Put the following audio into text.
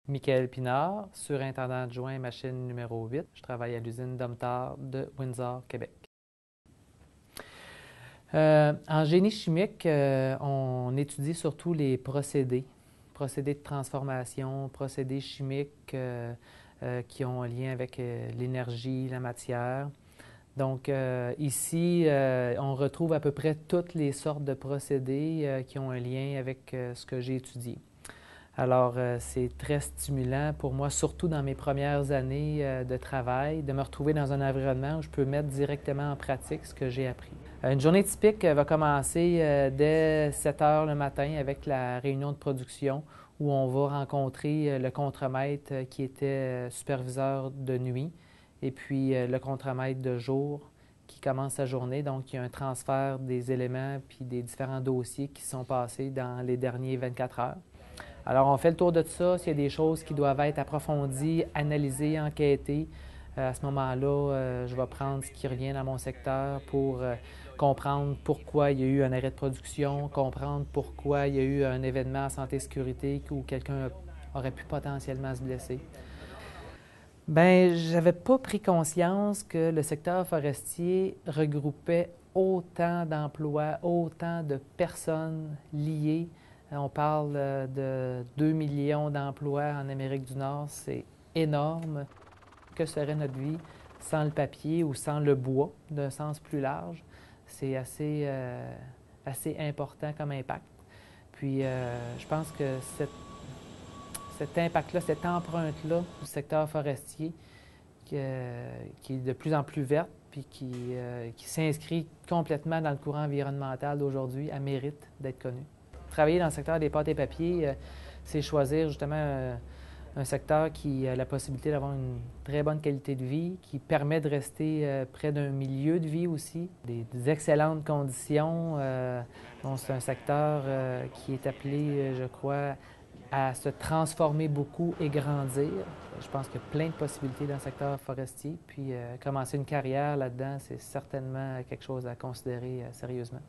Michael Pinard, surintendant adjoint machine numéro 8. Je travaille à l'usine Domtar de Windsor, Québec. En génie chimique, on étudie surtout les procédés de transformation, procédés chimiques qui ont un lien avec l'énergie, la matière. Donc ici, on retrouve à peu près toutes les sortes de procédés qui ont un lien avec ce que j'ai étudié. Alors, c'est très stimulant pour moi, surtout dans mes premières années de travail, de me retrouver dans un environnement où je peux mettre directement en pratique ce que j'ai appris. Une journée typique va commencer dès 7 heures le matin avec la réunion de production où on va rencontrer le contremaître qui était superviseur de nuit et puis le contremaître de jour qui commence sa journée. Donc, il y a un transfert des éléments puis des différents dossiers qui sont passés dans les derniers 24 heures. Alors, on fait le tour de tout ça. S'il y a des choses qui doivent être approfondies, analysées, enquêtées, à ce moment-là, je vais prendre ce qui revient dans mon secteur pour comprendre pourquoi il y a eu un arrêt de production, comprendre pourquoi il y a eu un événement en santé-sécurité où quelqu'un aurait pu potentiellement se blesser. Bien, j'avais pas pris conscience que le secteur forestier regroupait autant d'emplois, autant de personnes liées. On parle de 2 millions d'emplois en Amérique du Nord, c'est énorme. Que serait notre vie sans le papier ou sans le bois, d'un sens plus large? C'est assez important comme impact. Puis, je pense que cet impact-là, cette empreinte-là du secteur forestier qui est de plus en plus verte puis qui s'inscrit complètement dans le courant environnemental d'aujourd'hui, elle mérite d'être connue. Travailler dans le secteur des pâtes et papiers, c'est choisir justement un secteur qui a la possibilité d'avoir une très bonne qualité de vie, qui permet de rester près d'un milieu de vie aussi, des excellentes conditions. Bon, c'est un secteur qui est appelé, je crois, à se transformer beaucoup et grandir. Je pense qu'il y a plein de possibilités dans le secteur forestier. Puis commencer une carrière là-dedans, c'est certainement quelque chose à considérer sérieusement.